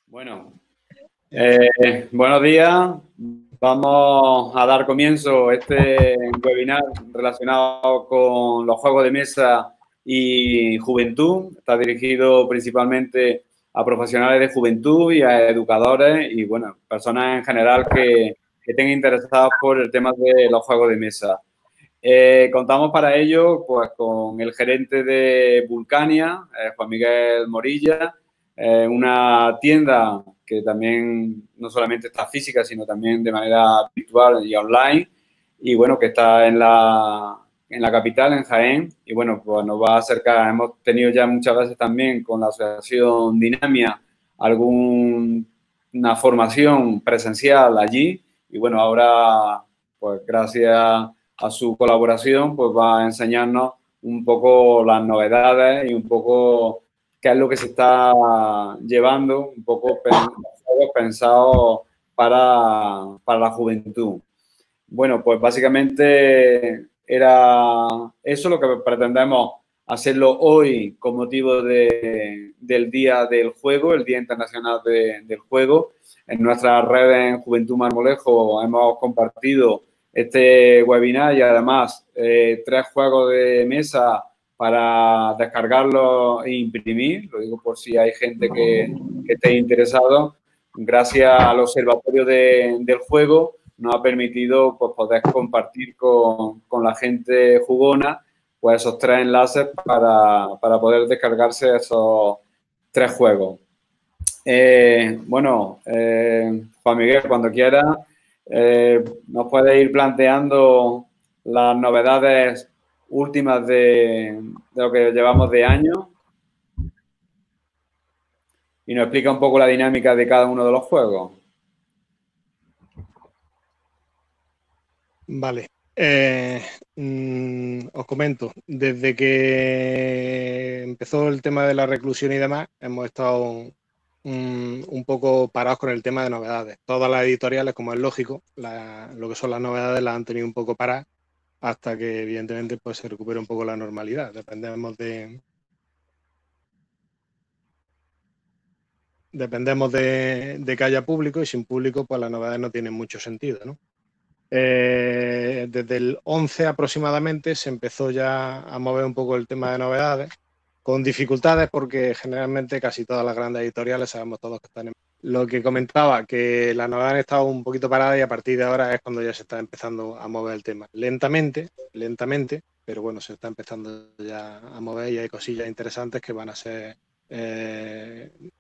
Bueno, buenos días. Vamos a dar comienzo a este webinar relacionado con los juegos de mesa y juventud. Está dirigido principalmente a profesionales de juventud y a educadores y, bueno, personas en general que estén interesados por el tema de los juegos de mesa. Contamos para ello pues, con el gerente de Vulcania, Juan Miguel Morilla, una tienda que también no solamente está física, sino también de manera virtual y online, y bueno, que está en la capital, en Jaén, y bueno, pues nos va a acercar, hemos tenido ya muchas veces también con la asociación Dinamia alguna formación presencial allí, y bueno, ahora, pues gracias a su colaboración, pues va a enseñarnos un poco las novedades y un poco qué es lo que se está llevando, un poco pensado para la juventud. Bueno, pues básicamente era eso lo que pretendemos hacerlo hoy con motivo del Día del Juego, el Día Internacional del Juego. En nuestras redes en Juventud Marmolejo hemos compartido este webinar y además 3 juegos de mesa para descargarlos e imprimir. Lo digo por si hay gente que esté interesado. Gracias al Observatorio del Juego nos ha permitido pues, poder compartir con la gente jugona pues, esos 3 enlaces para poder descargarse esos 3 juegos. Bueno, Juan Miguel, cuando quiera, nos puede ir planteando las novedades últimas de lo que llevamos de año y nos explica un poco la dinámica de cada uno de los juegos. Vale. Os comento, desde que empezó el tema de la reclusión y demás, hemos estado un poco parados con el tema de novedades. Todas las editoriales, como es lógico, lo que son las novedades las han tenido un poco paradas hasta que evidentemente pues, se recupere un poco la normalidad. Dependemos de que haya público y sin público pues las novedades no tienen mucho sentido, ¿no? Desde el 11 aproximadamente se empezó ya a mover un poco el tema de novedades, con dificultades porque generalmente casi todas las grandes editoriales sabemos todos que están en... Lo que comentaba, que las novedades han estado un poquito paradas y a partir de ahora es cuando ya se está empezando a mover el tema. Lentamente, pero bueno, se está empezando ya a mover y hay cosillas interesantes que van a ser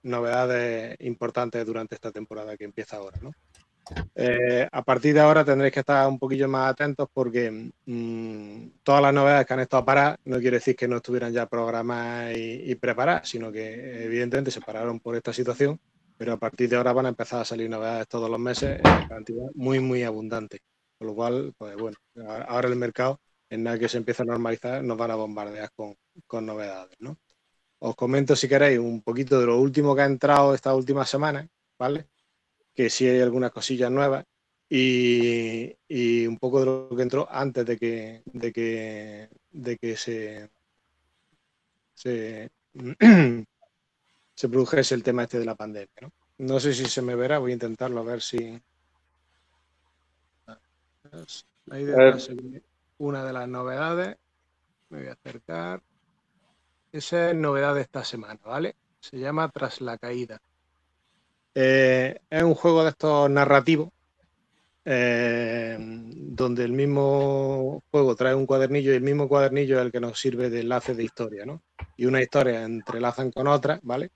novedades importantes durante esta temporada que empieza ahora, ¿no? A partir de ahora tendréis que estar un poquillo más atentos porque todas las novedades que han estado paradas no quiere decir que no estuvieran ya programadas y preparadas, sino que evidentemente se pararon por esta situación, pero a partir de ahora van a empezar a salir novedades todos los meses en cantidad muy, muy abundante. Con lo cual, pues bueno, ahora el mercado, en nada que se empiece a normalizar, nos van a bombardear con novedades, ¿no? Os comento, si queréis, un poquito de lo último que ha entrado esta última semana, ¿vale? Que sí hay algunas cosillas nuevas y un poco de lo que entró antes de que se produjese el tema este de la pandemia, ¿no? No sé si se me verá, voy a intentarlo a ver si... Ahí detrás se ve una de las novedades. Me voy a acercar. Esa es novedad de esta semana, ¿vale? Se llama Tras la Caída. Es un juego de estos narrativos donde el mismo juego trae un cuadernillo y el mismo cuadernillo es el que nos sirve de enlace de historia, ¿no? Y una historia entrelazan con otra, ¿vale?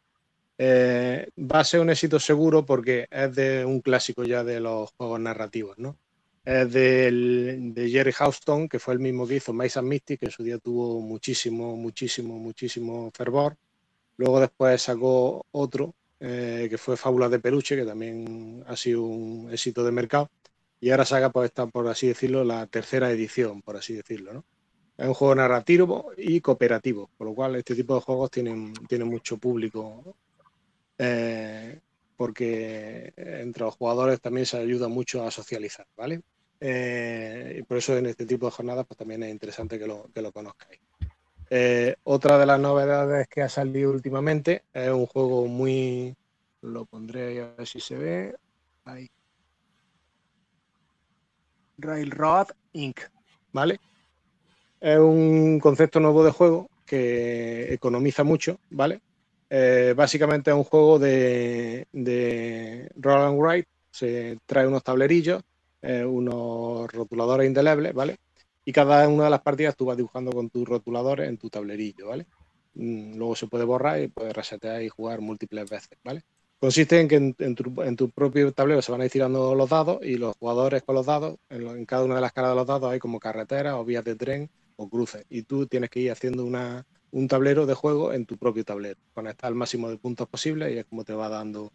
Va a ser un éxito seguro porque es de un clásico ya de los juegos narrativos, ¿no? Es de Jerry Houston, que fue el mismo que hizo Mice and Mystic, que en su día tuvo muchísimo fervor. Luego después sacó otro, que fue Fábulas de Peluche, que también ha sido un éxito de mercado. Y ahora saca, pues, está, por así decirlo, la tercera edición, por así decirlo, ¿no? Es un juego narrativo y cooperativo, por lo cual este tipo de juegos tienen mucho público, porque entre los jugadores también se ayuda mucho a socializar, ¿vale? Y por eso en este tipo de jornadas pues también es interesante que lo conozcáis. Otra de las novedades que ha salido últimamente es un juego muy Lo pondré ahí a ver si se ve. Ahí. Railroad Inc. ¿Vale? Es un concepto nuevo de juego que economiza mucho, ¿vale? Básicamente es un juego de roll and write. Se trae unos tablerillos, unos rotuladores indelebles, ¿vale? Y cada una de las partidas tú vas dibujando con tus rotuladores en tu tablerillo, ¿vale? Luego se puede borrar y puedes resetear y jugar múltiples veces, ¿vale? Consiste en que en tu propio tablero se van a ir tirando los dados y los jugadores con los dados, en cada una de las caras de los dados hay como carreteras o vías de tren o cruces. Y tú tienes que ir haciendo un tablero de juego en tu propio tablero. Conectar el máximo de puntos posible y es como te va dando.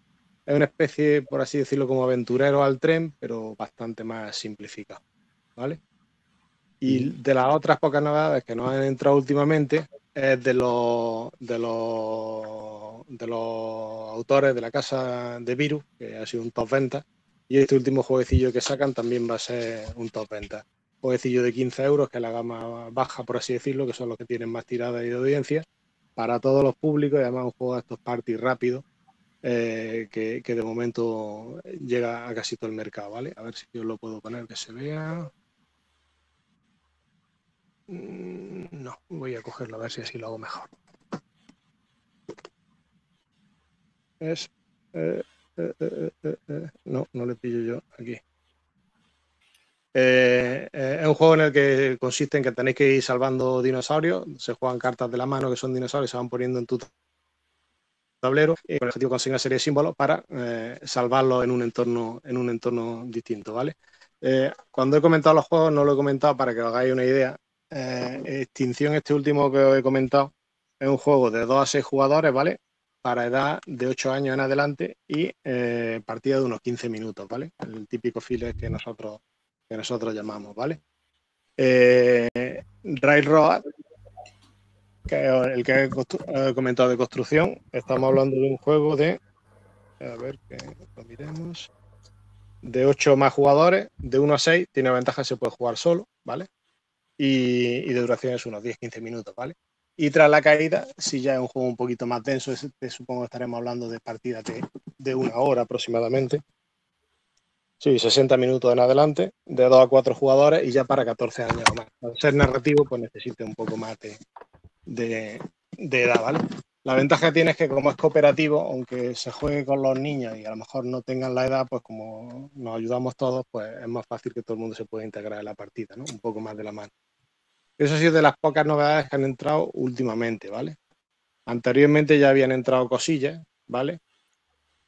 Es una especie, por así decirlo, como aventurero al tren, pero bastante más simplificado, ¿vale? Y de las otras pocas novedades que nos han entrado últimamente es de los autores de la casa de Virus, que ha sido un top venta. Y este último jueguecillo que sacan también va a ser un top venta. Jueguecillo de 15 euros, que es la gama baja, por así decirlo, que son los que tienen más tirada y de audiencia, para todos los públicos, y además un juego de estos party rápidos, que de momento llega a casi todo el mercado, ¿vale? A ver si yo lo puedo poner que se vea. No, voy a cogerlo a ver si así lo hago mejor. Es. No, no le pillo yo aquí. Es un juego en el que consiste en que tenéis que ir salvando dinosaurios. Se juegan cartas de la mano que son dinosaurios, se van poniendo en tu tablero y con el objetivo conseguir una serie de símbolos para salvarlos en un entorno distinto, ¿vale? Cuando he comentado los juegos, no lo he comentado para que os hagáis una idea. Extinción, este último que os he comentado, es un juego de 2 a 6 jugadores, ¿vale? Para edad de 8 años en adelante y partida de unos 15 minutos, ¿vale? El típico filler que nosotros llamamos, ¿vale? Railroad, que es el que he comentado de construcción, estamos hablando de un juego de, a ver que lo miremos, de 8 más jugadores, de 1 a 6, tiene ventaja, se puede jugar solo, ¿vale? Y de duración es unos 10-15 minutos, ¿vale? Y tras la caída, si ya es un juego un poquito más denso, supongo que estaremos hablando de partidas de 1 hora aproximadamente. Sí, 60 minutos en adelante, de 2 a 4 jugadores y ya para 14 años o más. Al ser narrativo, pues necesita un poco más de edad, ¿vale? La ventaja que tiene es que como es cooperativo, aunque se juegue con los niños y a lo mejor no tengan la edad, pues como nos ayudamos todos, pues es más fácil que todo el mundo se pueda integrar en la partida, ¿no? Un poco más de la mano. Eso ha sido de las pocas novedades que han entrado últimamente, ¿vale? Anteriormente ya habían entrado cosillas, ¿vale?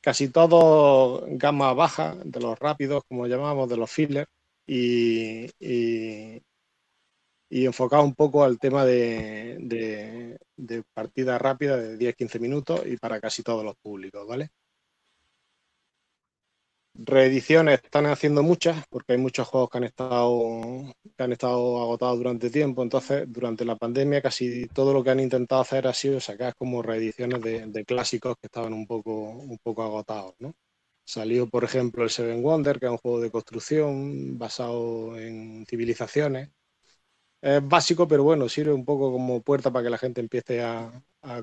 Casi todo gama baja, de los rápidos, como llamamos, de los fillers, y enfocado un poco al tema de partida rápida de 10-15 minutos y para casi todos los públicos, ¿vale? Reediciones están haciendo muchas porque hay muchos juegos que han estado agotados durante tiempo. Entonces, durante la pandemia, casi todo lo que han intentado hacer ha sido sacar como reediciones de clásicos que estaban un poco agotados, ¿no? Salió, por ejemplo, el Seven Wonders, que es un juego de construcción basado en civilizaciones. Es básico, pero bueno, sirve un poco como puerta para que la gente empiece a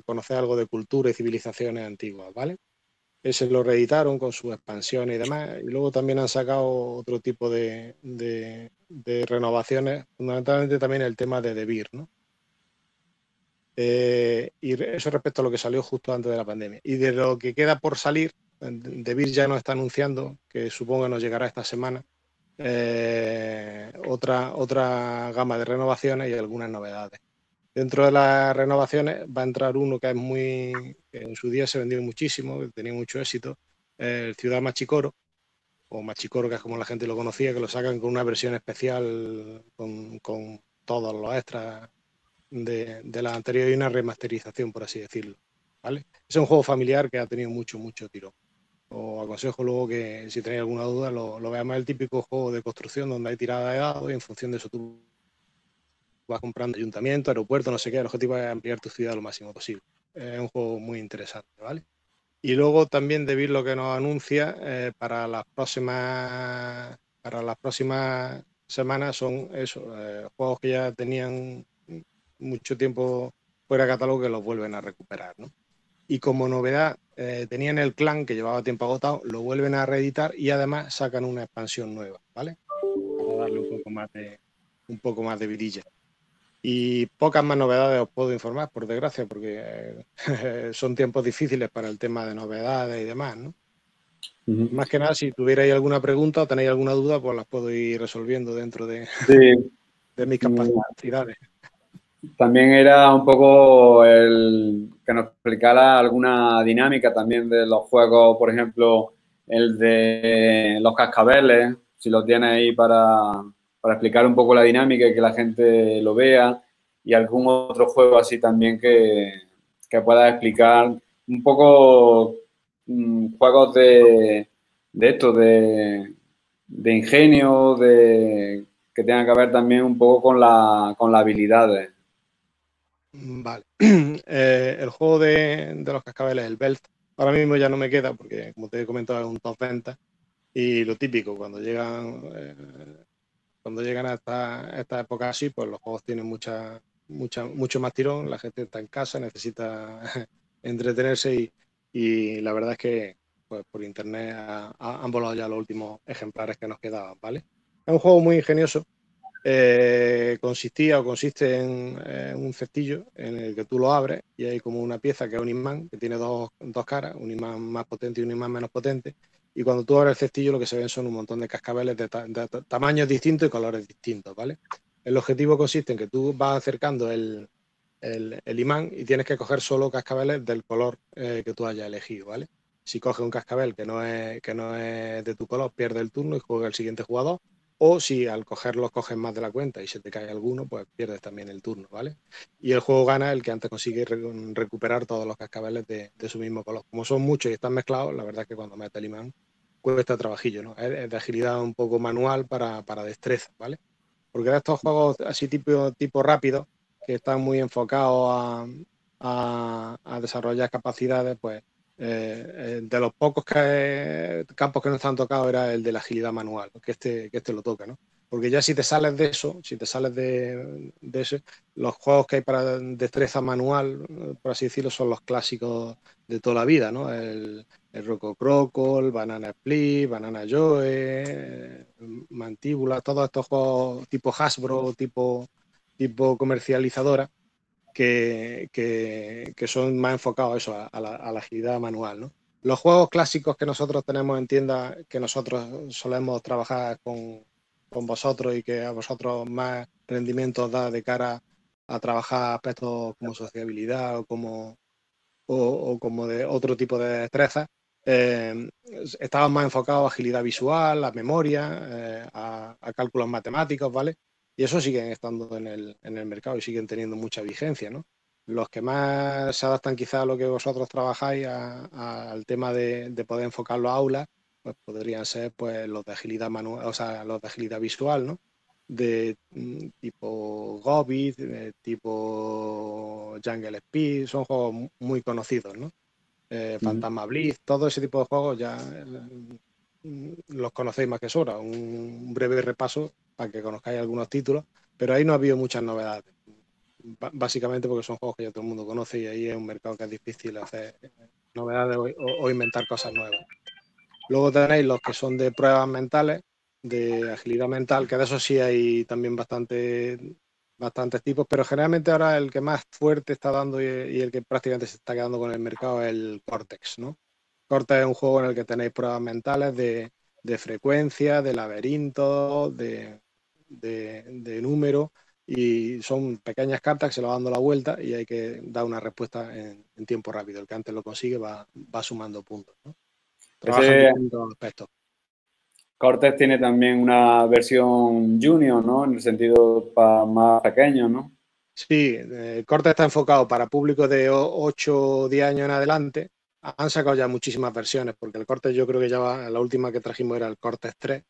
conocer algo de cultura y civilizaciones antiguas, ¿vale? Ese lo reeditaron con sus expansiones y demás. Y luego también han sacado otro tipo de renovaciones, fundamentalmente también el tema de The Beer, ¿no? Y eso respecto a lo que salió justo antes de la pandemia. Y de lo que queda por salir, The Beer ya nos está anunciando, que supongo que nos llegará esta semana, otra gama de renovaciones y algunas novedades. Dentro de las renovaciones va a entrar uno que que en su día se vendió muchísimo, que tenía mucho éxito, el Ciudad Machicoro, o Machicoro, que es como la gente lo conocía, que lo sacan con una versión especial con todos los extras de la anterior y una remasterización, por así decirlo, ¿vale? Es un juego familiar que ha tenido mucho tirón. Os aconsejo luego que si tenéis alguna duda lo veamos, el típico juego de construcción donde hay tirada de dados y en función de eso tú vas comprando ayuntamiento, aeropuerto, no sé qué, el objetivo es ampliar tu ciudad lo máximo posible. Es un juego muy interesante, ¿vale? Y luego también de ver lo que nos anuncia para las próximas semanas son eso, juegos que ya tenían mucho tiempo fuera de catálogo que los vuelven a recuperar, ¿no? Y como novedad, tenían el clan que llevaba tiempo agotado, lo vuelven a reeditar y además sacan una expansión nueva, ¿vale? Para darle un poco más de vidilla. Y pocas más novedades os puedo informar, por desgracia, porque son tiempos difíciles para el tema de novedades y demás, ¿no? Más que nada, si tuvierais alguna pregunta o tenéis alguna duda, pues las puedo ir resolviendo dentro de, Sí. de mis capacidades. También era un poco el que nos explicara alguna dinámica también de los juegos, por ejemplo, el de los cascabeles, si lo tienes ahí para explicar un poco la dinámica y que la gente lo vea, y algún otro juego así también que pueda explicar un poco juegos de esto, de ingenio, que tengan que ver también un poco con las habilidades. Vale. El juego de los cascabeles, el Belt, ahora mismo ya no me queda porque, como te he comentado, es un top venta. Y lo típico, cuando llegan a esta época así, pues los juegos tienen mucho más tirón, la gente está en casa, necesita entretenerse y la verdad es que pues, por internet han volado ya los últimos ejemplares que nos quedaban, ¿vale? Es un juego muy ingenioso. Consiste en un cestillo en el que tú lo abres y hay como una pieza que es un imán que tiene dos caras, un imán más potente y un imán menos potente. Y cuando tú abres el cestillo lo que se ven son un montón de cascabeles de tamaños distintos y colores distintos, ¿vale? El objetivo consiste en que tú vas acercando el imán y tienes que coger solo cascabeles del color que tú hayas elegido, ¿vale? Si coges un cascabel que no es de tu color, pierde el turno y juega el siguiente jugador. O si al cogerlos coges más de la cuenta y se te cae alguno, pues pierdes también el turno, ¿vale? Y el juego gana el que antes consigue recuperar todos los cascabeles de su mismo color. Como son muchos y están mezclados, la verdad es que cuando metes el imán cuesta trabajillo, ¿no? Es de agilidad un poco manual para destreza, ¿vale? Porque de estos juegos así tipo rápido, que están muy enfocados a desarrollar capacidades, pues de los pocos campos que nos han tocado era el de la agilidad manual, que este lo toca, ¿no? Porque ya si te sales de eso, si te sales de eso, los juegos que hay para destreza manual, por así decirlo, son los clásicos de toda la vida, ¿no? El Rocco Croco, el Banana Split, Banana Joe, Mantíbula, todos estos juegos tipo Hasbro, tipo comercializadora, que son más enfocados a eso, a la agilidad manual, ¿no? Los juegos clásicos que nosotros tenemos en tienda, que nosotros solemos trabajar con vosotros y que a vosotros más rendimiento os da de cara a trabajar aspectos como sociabilidad o como de otro tipo de destrezas, estaban más enfocados a agilidad visual, a memoria, a cálculos matemáticos, ¿vale? Y eso siguen estando en el mercado y siguen teniendo mucha vigencia, ¿no? Los que más se adaptan quizá a lo que vosotros trabajáis, al tema de poder enfocar los aulas, pues podrían ser pues los de agilidad manual, o sea, los de agilidad visual, ¿no? De tipo Gobbit, tipo Jungle Speed, son juegos muy conocidos, ¿no? Fantasma Blitz, todo ese tipo de juegos ya los conocéis más que sobra. Un breve repaso para que conozcáis algunos títulos, pero ahí no ha habido muchas novedades. Básicamente porque son juegos que ya todo el mundo conoce y ahí es un mercado que es difícil hacer novedades o inventar cosas nuevas. Luego tenéis los que son de pruebas mentales, de agilidad mental, que de eso sí hay también bastantes tipos, pero generalmente ahora el que más fuerte está dando y el que prácticamente se está quedando con el mercado es el Cortex, ¿no? Cortex es un juego en el que tenéis pruebas mentales de frecuencia, de laberinto, de número, y son pequeñas cartas que se lo van dando la vuelta y hay que dar una respuesta en tiempo rápido. El que antes lo consigue va sumando puntos, ¿no? Trabajan Ese distintos aspectos. Cortex tiene también una versión junior, ¿no? En el sentido para más pequeños, ¿no? Sí, el corte está enfocado para público de 8 o 10 años en adelante. Han sacado ya muchísimas versiones, porque el corte yo creo que ya la última que trajimos era el Cortex 3,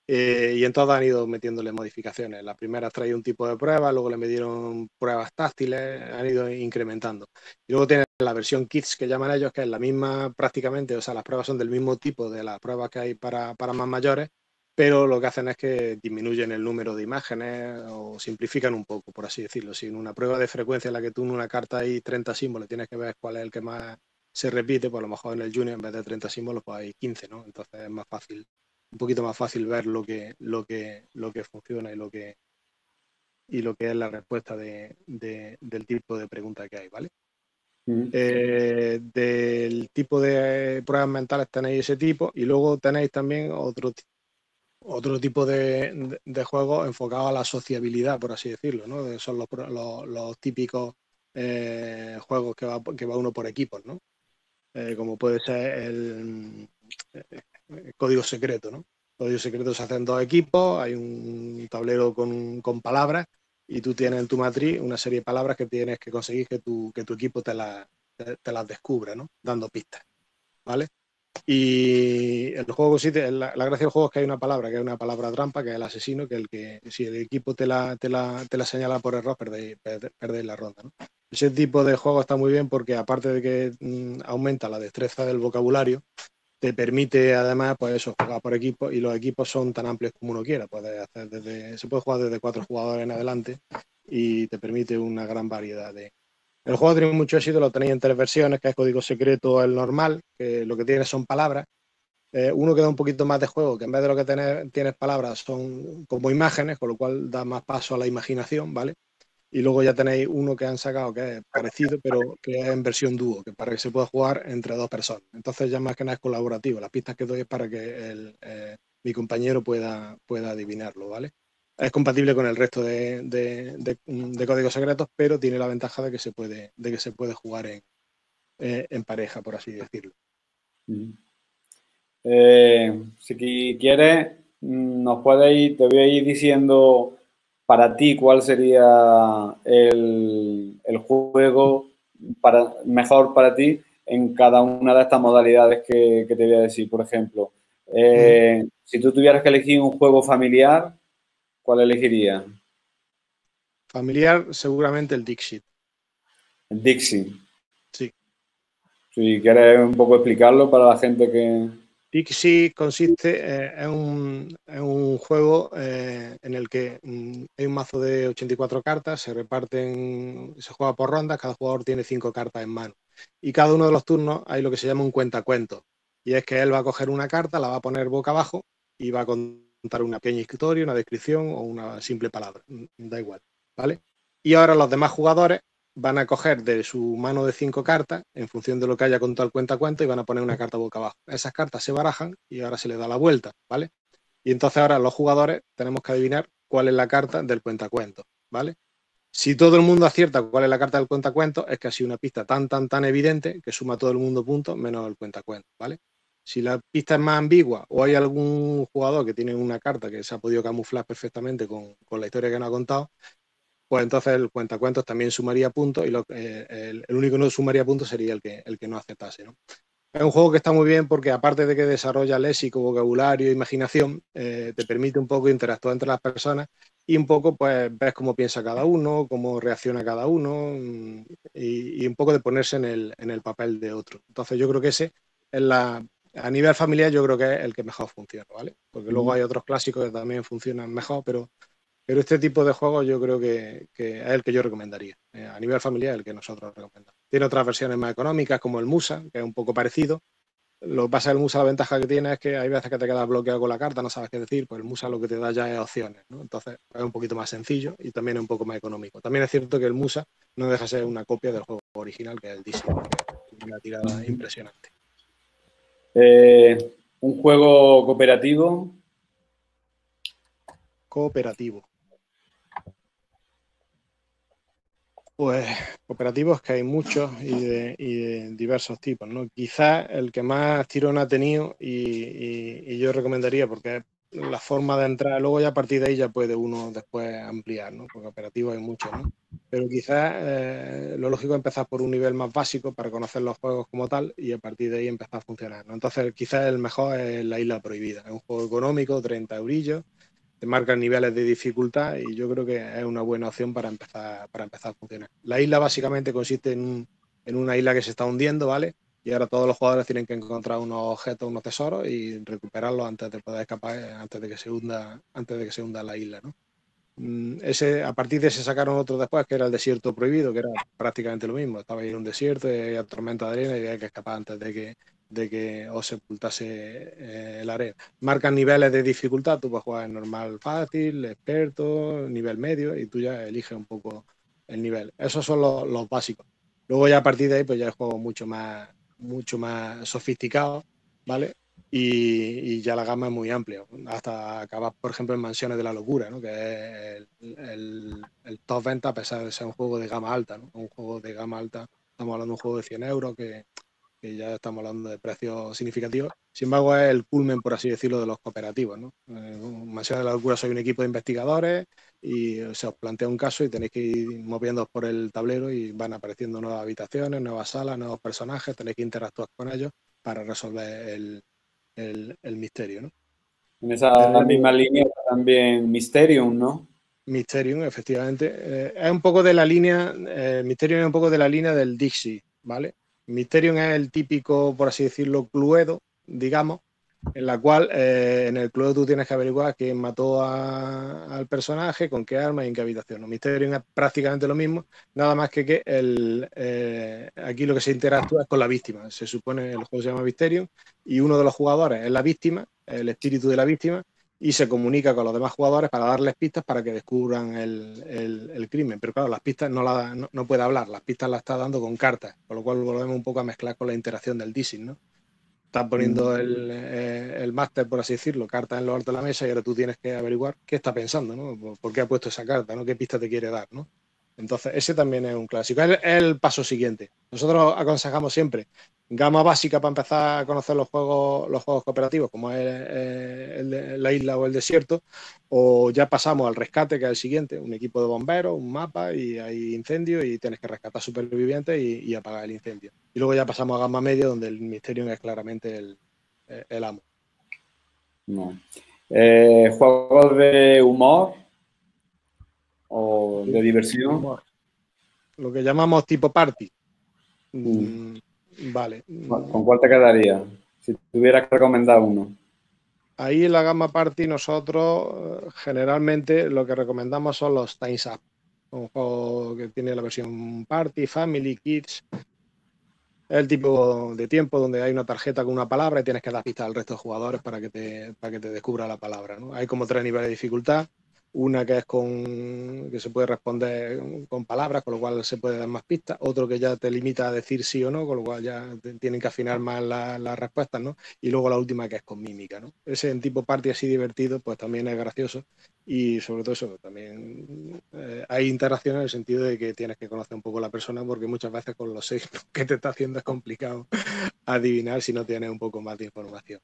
y en todas han ido metiéndole modificaciones. La primera traía un tipo de prueba, luego le metieron pruebas táctiles, han ido incrementando. Y luego tienen la versión Kids que llaman ellos, que es la misma prácticamente, o sea, las pruebas son del mismo tipo de las pruebas que hay para más mayores, pero lo que hacen es que disminuyen el número de imágenes o simplifican un poco, por así decirlo. Si en una prueba de frecuencia en la que tú en una carta hay 30 símbolos, tienes que ver cuál es el que más se repite, pues a lo mejor en el junior en vez de 30 símbolos pues hay 15, ¿no? Entonces es más fácil, un poquito más fácil ver lo que funciona y lo que es la respuesta del tipo de pregunta que hay, ¿vale? Del tipo de pruebas mentales tenéis ese tipo y luego tenéis también otro tipo de juegos enfocados a la sociabilidad, por así decirlo, ¿no? Son los típicos juegos que va uno por equipos, ¿no? Como puede ser el código secreto, ¿no? El código secreto se hace en 2 equipos, hay un tablero con palabras y tú tienes en tu matriz una serie de palabras que tienes que conseguir que tu equipo te las descubra, ¿no? Dando pistas, ¿vale? Y el juego consiste, la gracia del juego es que hay una palabra, que es una palabra trampa, que es el asesino, que si el equipo te la señala por error, perdéis la ronda, ¿no? Ese tipo de juego está muy bien porque aparte de que aumenta la destreza del vocabulario, te permite además, pues eso, jugar por equipos y los equipos son tan amplios como uno quiera. Se puede jugar desde 4 jugadores en adelante y te permite una gran variedad de... El juego tiene mucho éxito, lo tenéis en 3 versiones, que es código secreto, el normal, que lo que tiene son palabras. Uno que da un poquito más de juego, que en vez de lo que tienes palabras son como imágenes, con lo cual da más paso a la imaginación, ¿vale? Y luego ya tenéis uno que han sacado que es parecido, pero que es en versión dúo, que para que se pueda jugar entre 2 personas. Entonces ya más que nada es colaborativo. Las pistas que doy es para que mi compañero pueda adivinarlo, ¿vale? Es compatible con el resto de códigos secretos, pero tiene la ventaja de que se puede jugar en pareja, por así decirlo. Si quieres, nos te voy a ir diciendo para ti cuál sería el juego mejor para ti en cada una de estas modalidades que te voy a decir. Por ejemplo, si tú tuvieras que elegir un juego familiar, ¿cuál elegirías? Familiar, seguramente el Dixit. El Dixie. Sí. Si quieres un poco explicarlo para la gente que... Dixie consiste en un juego en el que hay un mazo de 84 cartas, se juega por rondas, cada jugador tiene 5 cartas en mano. Y cada uno de los turnos hay lo que se llama un cuentacuentos. Y es que él va a coger una carta, la va a poner boca abajo y va a contar una pequeña historia, una descripción o una simple palabra. Da igual, ¿vale? Y ahora los demás jugadores van a coger de su mano de 5 cartas, en función de lo que haya contado el cuentacuentos, y van a poner una carta boca abajo. Esas cartas se barajan y ahora se le da la vuelta, ¿vale? Y entonces ahora los jugadores tenemos que adivinar cuál es la carta del cuentacuentos, ¿vale? Si todo el mundo acierta cuál es la carta del cuentacuentos, es que ha sido una pista tan evidente que suma a todo el mundo puntos menos el cuentacuentos, ¿vale? Si la pista es más ambigua o hay algún jugador que tiene una carta que se ha podido camuflar perfectamente con la historia que nos ha contado, pues entonces el cuentacuentos también sumaría puntos y el único que no sumaría puntos sería el que no aceptase, ¿no? Es un juego que está muy bien porque aparte de que desarrolla léxico, vocabulario, imaginación, te permite un poco interactuar entre las personas y un poco pues ves cómo piensa cada uno, cómo reacciona cada uno y un poco de ponerse en el papel de otro. Entonces yo creo que ese es a nivel familiar yo creo que es el que mejor funciona, ¿vale? Porque luego hay otros clásicos que también funcionan mejor, pero este tipo de juegos yo creo que es el que yo recomendaría. A nivel familiar, el que nosotros recomendamos. Tiene otras versiones más económicas, como el Musa, que es un poco parecido. Lo que pasa es que el Musa, la ventaja que tiene es que hay veces que te quedas bloqueado con la carta, no sabes qué decir, pues el Musa lo que te da ya es opciones, ¿no? Entonces es un poquito más sencillo y también es un poco más económico. También es cierto que el Musa no deja de ser una copia del juego original, que es el Disney, que tiene una tirada impresionante. Un juego cooperativo. Cooperativo. Pues cooperativos que hay muchos y de diversos tipos, ¿no? Quizás el que más tirón ha tenido y yo recomendaría, porque es la forma de entrar, luego ya a partir de ahí ya puede uno después ampliar, ¿no? Porque cooperativos hay muchos, ¿no? Pero quizás lo lógico es empezar por un nivel más básico para conocer los juegos como tal y a partir de ahí empezar a funcionar, ¿no? Entonces quizás el mejor es la Isla Prohibida, es un juego económico, 30 eurillos, te marcan niveles de dificultad y yo creo que es una buena opción para empezar a funcionar. La isla básicamente consiste en una isla que se está hundiendo, ¿vale? Y ahora todos los jugadores tienen que encontrar unos objetos, unos tesoros y recuperarlos antes de poder escapar, antes de que se hunda la isla, ¿no? A partir de ese sacaron otro después, que era el Desierto Prohibido, que era prácticamente lo mismo. Estaba ahí en un desierto y había tormenta de arena y había que escapar antes de que os sepultase la arena. Marcan niveles de dificultad, tú puedes jugar en normal, fácil, experto, nivel medio, y tú ya eliges un poco el nivel. Esos son los básicos. Luego ya a partir de ahí, pues ya el juego mucho más sofisticado, ¿vale? Y ya la gama es muy amplia, hasta acabar, por ejemplo, en Mansiones de la Locura, ¿no? Que es el top venta a pesar de ser un juego de gama alta, ¿no? Un juego de gama alta, estamos hablando de un juego de 100 euros que ya estamos hablando de precios significativos. Sin embargo, es el culmen, por así decirlo, de los cooperativos, ¿no? Mansiones de la Locura soy un equipo de investigadores y se os plantea un caso y tenéis que ir moviéndoos por el tablero y van apareciendo nuevas habitaciones, nuevas salas, nuevos personajes, tenéis que interactuar con ellos para resolver el misterio, ¿no? En esa misma Tenemos línea está también Mysterium, ¿no? Mysterium, efectivamente. Es un poco de la línea, Mysterium es un poco de la línea del Dixie, ¿vale? Mysterium es el típico, por así decirlo, Cluedo, digamos, en la cual en el Cluedo tú tienes que averiguar quién mató al personaje, con qué arma y en qué habitación. ¿No? Mysterium es prácticamente lo mismo, nada más que aquí lo que se interactúa es con la víctima. Se supone el juego se llama Mysterium y uno de los jugadores es la víctima, el espíritu de la víctima, y se comunica con los demás jugadores para darles pistas para que descubran el crimen. Pero claro, las pistas no puede hablar, las pistas las está dando con cartas, con lo cual volvemos un poco a mezclar con la interacción del dissing, ¿no? Estás Mm. poniendo el máster, por así decirlo, cartas en lo alto de la mesa y ahora tú tienes que averiguar qué está pensando, ¿no? ¿Por qué ha puesto esa carta, ¿no? ¿Qué pista te quiere dar, ¿no? Entonces, ese también es un clásico. Es el paso siguiente. Nosotros aconsejamos siempre gama básica para empezar a conocer los juegos cooperativos, como es la isla o el desierto, o ya pasamos al rescate, que es el siguiente, un equipo de bomberos, un mapa y hay incendio y tienes que rescatar supervivientes y apagar el incendio. Y luego ya pasamos a gama media, donde el misterio es claramente el amo. No. ¿Juegos de humor o de diversión? Humor. Lo que llamamos tipo party. Mm. Vale. ¿Con cuál te quedaría? Si tuvieras que recomendar uno. Ahí en la gama party nosotros generalmente lo que recomendamos son los Times Up. Un juego que tiene la versión Party, Family, Kids. Es el tipo de tiempo donde hay una tarjeta con una palabra y tienes que dar pistas al resto de jugadores para que te descubra la palabra, ¿no? Hay como tres niveles de dificultad. Una que es que se puede responder con palabras, con lo cual se puede dar más pistas. Otro que ya te limita a decir sí o no, con lo cual ya tienen que afinar más las respuestas, ¿no? Y luego la última que es con mímica, ¿no? Ese en tipo party así divertido, pues también es gracioso. Y sobre todo eso, también hay interacción en el sentido de que tienes que conocer un poco a la persona, porque muchas veces con los signos que te está haciendo es complicado adivinar si no tienes un poco más de información.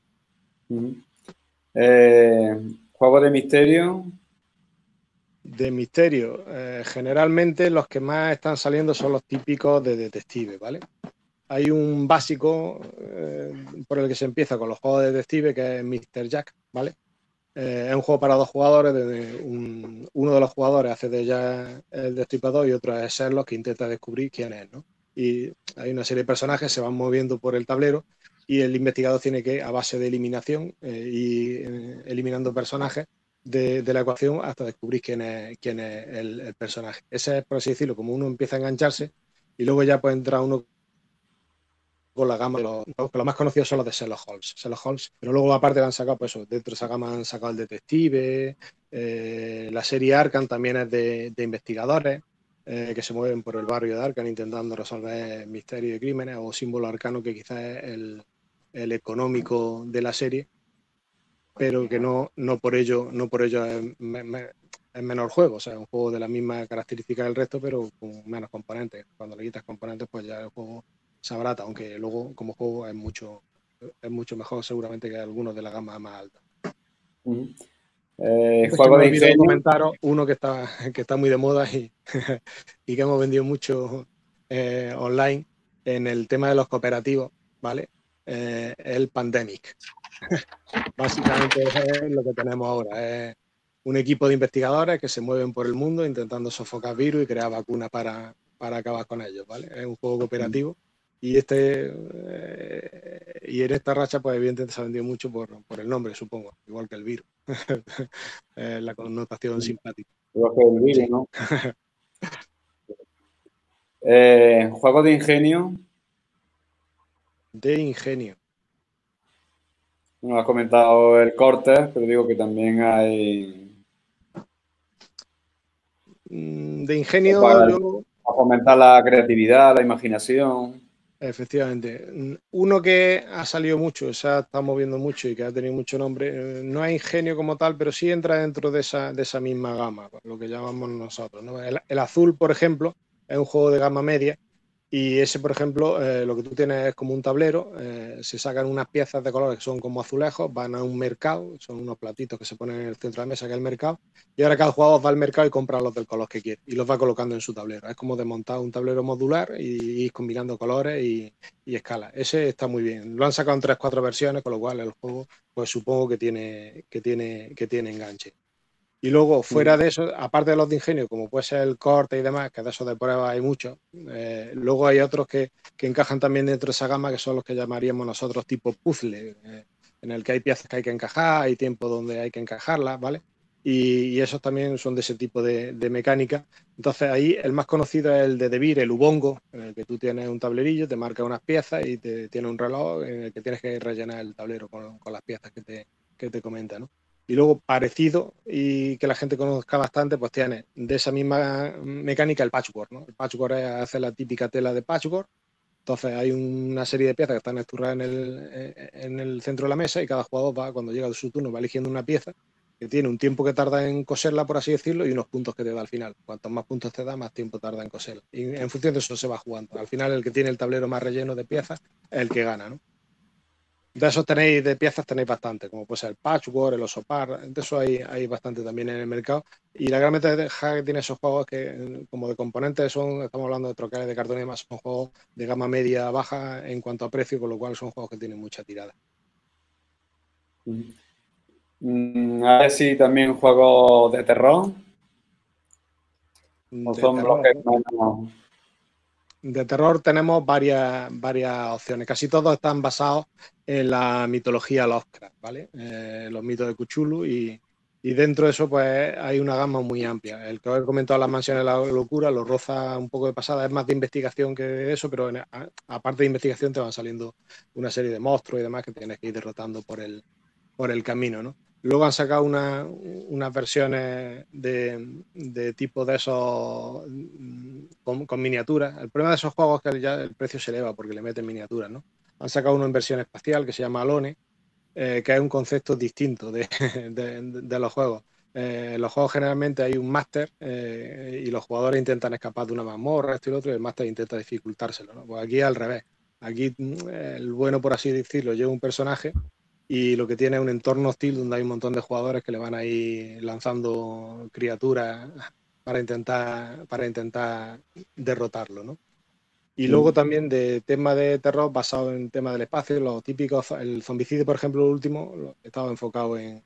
¿Juegos de misterio? De misterio, generalmente los que más están saliendo son los típicos de detective, ¿vale? Hay un básico por el que se empieza con los juegos de detective, que es Mr. Jack, ¿vale? Es un juego para dos jugadores, donde uno de los jugadores hace de Jack el destripador y otro es Sherlock, que intenta descubrir quién es, ¿no? Y hay una serie de personajes, se van moviendo por el tablero y el investigador tiene que, a base de eliminación, eliminando personajes de la ecuación hasta descubrir quién es el personaje. Ese es, por así decirlo, como uno empieza a engancharse y luego ya puede entrar uno con la gama, los más conocidos son los de Sherlock Holmes, pero luego aparte han sacado, pues eso, dentro de esa gama han sacado el detective, la serie Arkham también es de investigadores que se mueven por el barrio de Arkham intentando resolver misterios y crímenes, o símbolo arcano, que quizás es el económico de la serie, pero que no por ello es menor juego, o sea, es un juego de la misma característica del resto, pero con menos componentes. Cuando le quitas componentes, pues ya el juego se abarata, aunque luego como juego es mucho mejor seguramente que algunos de la gama más alta. Se ¿Juego me de olvidó ingenio? comentaros uno que está muy de moda y que hemos vendido mucho online en el tema de los cooperativos, ¿vale? El Pandemic. Básicamente es lo que tenemos ahora. Es un equipo de investigadores que se mueven por el mundo intentando sofocar virus y crear vacunas para acabar con ellos, ¿vale? Es un juego cooperativo y y en esta racha, pues evidentemente se ha vendido mucho por el nombre, supongo, igual que el virus. La connotación simpática. Igual que el virus, Sí. ¿no? Juegos de ingenio. De ingenio. No has comentado el corte, pero digo que también hay De ingenio, para yo, fomentar la creatividad, la imaginación. efectivamente, uno que ha salido mucho, se ha estado moviendo mucho y que ha tenido mucho nombre, no es ingenio como tal, pero sí entra dentro de esa misma gama, lo que llamamos nosotros, ¿no? El azul, por ejemplo, es un juego de gama media. Y ese, por ejemplo, lo que tú tienes es como un tablero, se sacan unas piezas de colores que son como azulejos, van a un mercado, son unos platitos que se ponen en el centro de la mesa, que es el mercado, y ahora cada jugador va al mercado y compra los del color que quiere y los va colocando en su tablero. Es como de montar un tablero modular y ir combinando colores y escalas. Ese está muy bien. Lo han sacado en 3 4 versiones, con lo cual el juego, pues supongo que tiene enganche. Y luego, fuera de eso, aparte de los de ingenio, como puede ser el corte y demás, que de esos de prueba hay muchos, luego hay otros que encajan también dentro de esa gama, que son los que llamaríamos nosotros tipo puzzle, en el que hay piezas que hay que encajar, hay tiempo donde hay que encajarlas, ¿vale? Y esos también son de ese tipo de mecánica. Entonces ahí el más conocido es el de Debir, el Ubongo, en el que tú tienes un tablerillo, te marca unas piezas y te tiene un reloj en el que tienes que rellenar el tablero con las piezas que te comenta, ¿no? Y luego, parecido y que la gente conozca bastante, pues tiene de esa misma mecánica el patchwork, ¿no? El patchwork es hacer la típica tela de patchwork. Entonces hay una serie de piezas que están estructuradas en el centro de la mesa y cada jugador va, cuando llega su turno, va eligiendo una pieza que tiene un tiempo que tarda en coserla, por así decirlo, y unos puntos que te da al final. Cuantos más puntos te da, más tiempo tarda en coserla. Y en función de eso se va jugando. Al final, el que tiene el tablero más relleno de piezas es el que gana, ¿no? De esos tenéis, de piezas tenéis bastante, como puede ser el patchwork, el oso par, de eso hay bastante también en el mercado. Y la gran ventaja que tiene esos juegos es que, como de componentes, estamos hablando de troqueles de cartón y demás, son juegos de gama media baja en cuanto a precio, con lo cual son juegos que tienen mucha tirada. A ver si también juegos de terror. O De son los que terror, menos. de terror tenemos varias opciones. Casi todos están basados en la mitología Lovecraft, ¿vale? Los mitos de Cthulhu y dentro de eso pues hay una gama muy amplia. El que os he comentado, Las mansiones de la locura, lo roza un poco de pasada, es más de investigación que eso, pero aparte de investigación te van saliendo una serie de monstruos y demás que tienes que ir derrotando por el camino, ¿no? Luego han sacado unas versiones de tipo de esos con miniaturas. El problema de esos juegos es que ya el precio se eleva porque le meten miniaturas, ¿no? Han sacado uno en versión espacial que se llama Alone, que es un concepto distinto de los juegos. En los juegos generalmente hay un máster y los jugadores intentan escapar de una mazmorra, esto y lo otro, y el máster intenta dificultárselo, ¿no? Pues aquí es al revés. Aquí el bueno, por así decirlo, lleva un personaje y lo que tiene es un entorno hostil donde hay un montón de jugadores que le van a ir lanzando criaturas para intentar derrotarlo, ¿no? Y luego también de tema de terror basado en tema del espacio, los típicos, el zombicidio, por ejemplo, el último, estaba enfocado en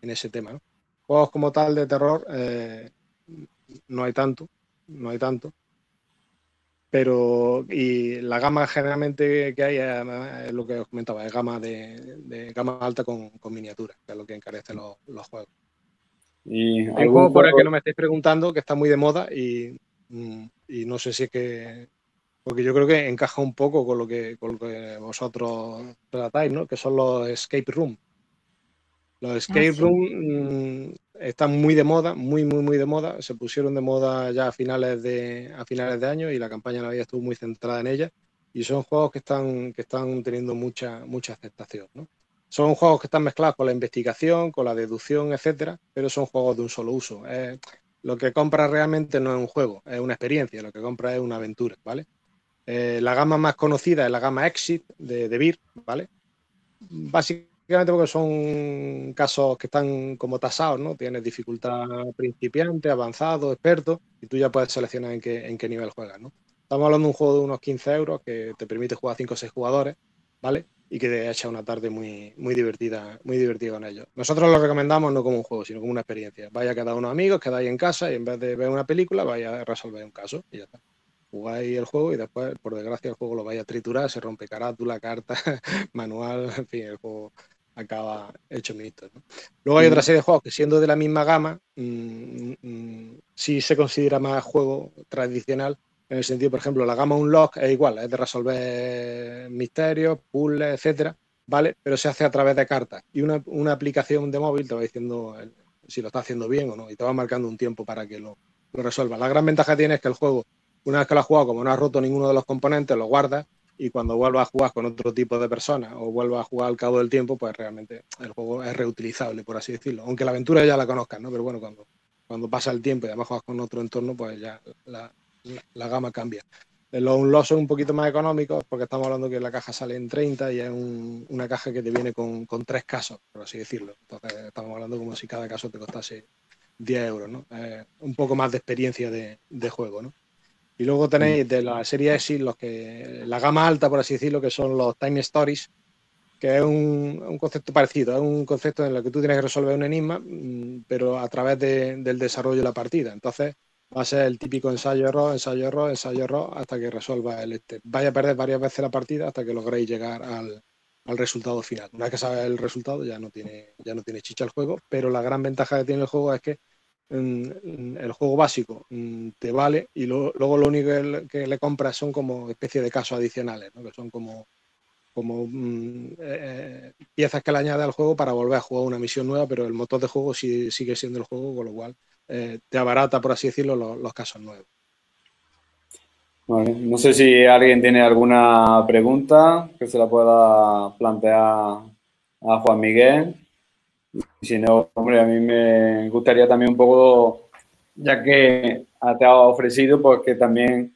ese tema, ¿no? Juegos como tal de terror no hay tanto, no hay tanto, pero y la gama generalmente que hay es lo que os comentaba, es gama de gama alta con miniaturas, que es lo que encarece los juegos. ¿Y Hay un algún juego por el que no juego? me estáis preguntando que está muy de moda y no sé si es que, porque yo creo que encaja un poco con lo que vosotros tratáis, ¿no? Que son los escape room. Los Ah, escape sí. room están muy de moda, muy de moda. Se pusieron de moda ya a finales de año y la campaña navideña estuvo muy centrada en ella. Y son juegos que están teniendo mucha aceptación, ¿no? Son juegos que están mezclados con la investigación, con la deducción, etcétera, pero son juegos de un solo uso. Lo que compras realmente no es un juego, es una experiencia. Lo que compras es una aventura, ¿vale? La gama más conocida es la gama Exit de Beer, ¿vale? Básicamente porque son casos que están como tasados, ¿no? Tienes dificultad principiante, avanzado, experto, y tú ya puedes seleccionar en qué nivel juegas, ¿no? Estamos hablando de un juego de unos 15 euros que te permite jugar 5 o 6 jugadores, ¿vale? Y que te echa una tarde muy divertida con ellos. Nosotros lo recomendamos no como un juego, sino como una experiencia. Vaya cada uno amigos, quedáis en casa y en vez de ver una película, vaya a resolver un caso y ya está. Jugáis el juego y después, por desgracia, el juego lo vais a triturar, se rompe carátula, carta, manual, en fin, acaba hecho mixto, ¿no? Luego hay otra serie de juegos que, siendo de la misma gama, sí se considera más juego tradicional, en el sentido, por ejemplo, la gama Unlock es igual, es de resolver misterios, puzzles, etcétera, ¿vale? Pero se hace a través de cartas, y una aplicación de móvil te va diciendo si lo está haciendo bien o no, y te va marcando un tiempo para que lo resuelva. La gran ventaja que tiene es que el juego, una vez que lo has jugado, como no has roto ninguno de los componentes, lo guardas, y cuando vuelvas a jugar con otro tipo de personas o vuelvas a jugar al cabo del tiempo, pues realmente el juego es reutilizable, por así decirlo. Aunque la aventura ya la conozcas, ¿no? Pero bueno, cuando pasa el tiempo y además juegas con otro entorno, pues ya la gama cambia. Los Unlock son un poquito más económicos, porque estamos hablando que la caja sale en 30 y es una caja que te viene con 3 casos, por así decirlo. Entonces estamos hablando como si cada caso te costase 10 euros, ¿no? Un poco más de experiencia de juego, ¿no? Y luego tenéis de la serie Exit la gama alta, por así decirlo, que son los Time Stories, que es un concepto parecido, es un concepto en el que tú tienes que resolver un enigma, pero a través del desarrollo de la partida. Entonces va a ser el típico ensayo-error, ensayo-error, ensayo-error, hasta que resuelva vaya a perder varias veces la partida hasta que logréis llegar al resultado final. Una vez que sabes el resultado ya no tiene chicha el juego, pero la gran ventaja que tiene el juego es que el juego básico te vale, y luego lo único que le compras son como especie de casos adicionales, ¿no? Que son como piezas que le añade al juego para volver a jugar una misión nueva, pero el motor de juego sigue siendo el juego, con lo cual te abarata, por así decirlo, los casos nuevos. Vale. No sé si alguien tiene alguna pregunta que se la pueda plantear a Juan Miguel. Y si no, hombre, a mí me gustaría también un poco, ya que te ha ofrecido, pues que también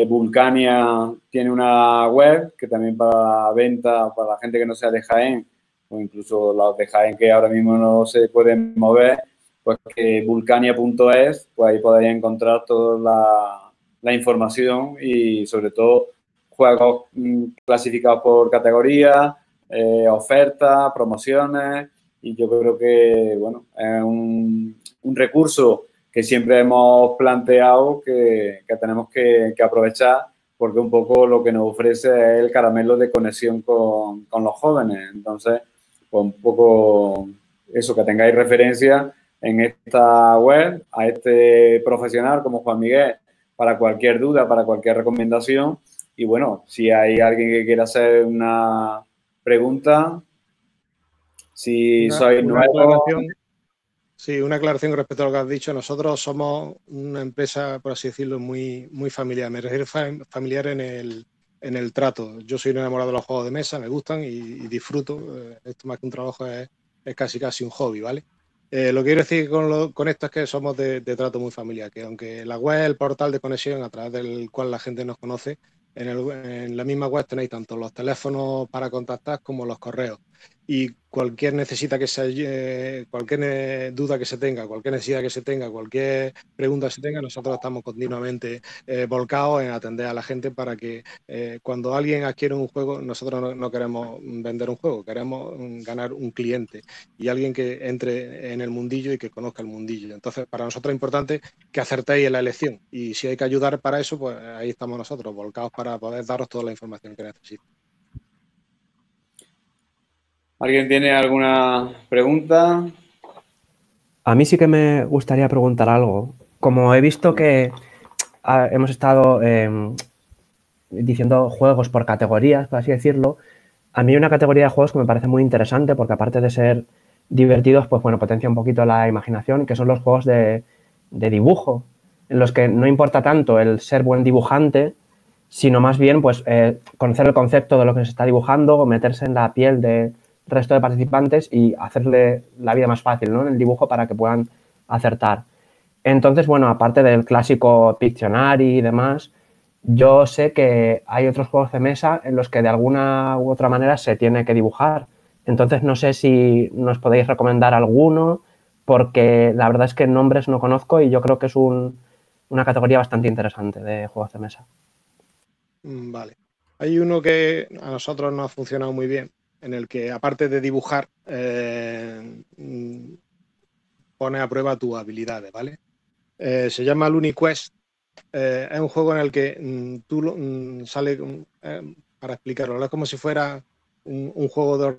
Vulcania tiene una web que también para venta, para la gente que no sea de Jaén, o incluso los de Jaén que ahora mismo no se pueden mover, pues que vulcania.es, pues ahí podéis encontrar toda la información y sobre todo juegos clasificados por categoría, ofertas, promociones, y yo creo que, bueno, es un recurso que siempre hemos planteado que tenemos que aprovechar, porque un poco lo que nos ofrece es el caramelo de conexión con los jóvenes. Entonces, pues un poco eso, que tengáis referencia en esta web a este profesional como Juan Miguel para cualquier duda, para cualquier recomendación. Y bueno, si hay alguien que quiera hacer una pregunta, si sois nuevos. Sí, una aclaración respecto a lo que has dicho. Nosotros somos una empresa, por así decirlo, muy, muy familiar. Me refiero familiar en el trato. Yo soy un enamorado de los juegos de mesa, me gustan y disfruto. Esto más que un trabajo es casi un hobby, ¿vale? Lo que quiero decir con esto es que somos de trato muy familiar, que aunque la web es el portal de conexión a través del cual la gente nos conoce, en la misma web tenéis tanto los teléfonos para contactar como los correos. Y cualquier duda que se tenga, cualquier necesidad que se tenga, cualquier pregunta que se tenga, nosotros estamos continuamente volcados en atender a la gente para que cuando alguien adquiere un juego, nosotros no queremos vender un juego, queremos ganar un cliente y alguien que entre en el mundillo y que conozca el mundillo. Entonces, para nosotros es importante que acertéis en la elección, y si hay que ayudar para eso, pues ahí estamos nosotros, volcados para poder daros toda la información que necesitéis. ¿Alguien tiene alguna pregunta? A mí sí que me gustaría preguntar algo. Como he visto que hemos estado diciendo juegos por categorías, por así decirlo, a mí hay una categoría de juegos que me parece muy interesante porque, aparte de ser divertidos, pues bueno, potencia un poquito la imaginación, que son los juegos de dibujo, en los que no importa tanto el ser buen dibujante, sino más bien pues conocer el concepto de lo que se está dibujando, o meterse en la piel del resto de participantes y hacerle la vida más fácil, ¿no?, en el dibujo, para que puedan acertar. Entonces, bueno, aparte del clásico Pictionary y demás, yo sé que hay otros juegos de mesa en los que de alguna u otra manera se tiene que dibujar. Entonces, no sé si nos podéis recomendar alguno, porque la verdad es que nombres no conozco y yo creo que es una categoría bastante interesante de juegos de mesa. Vale. Hay uno que a nosotros nos ha funcionado muy bien, en el que, aparte de dibujar, pone a prueba tus habilidades, ¿vale? Se llama LuniQuest. Es un juego en el que tú sale, para explicarlo, es como si fuera un juego de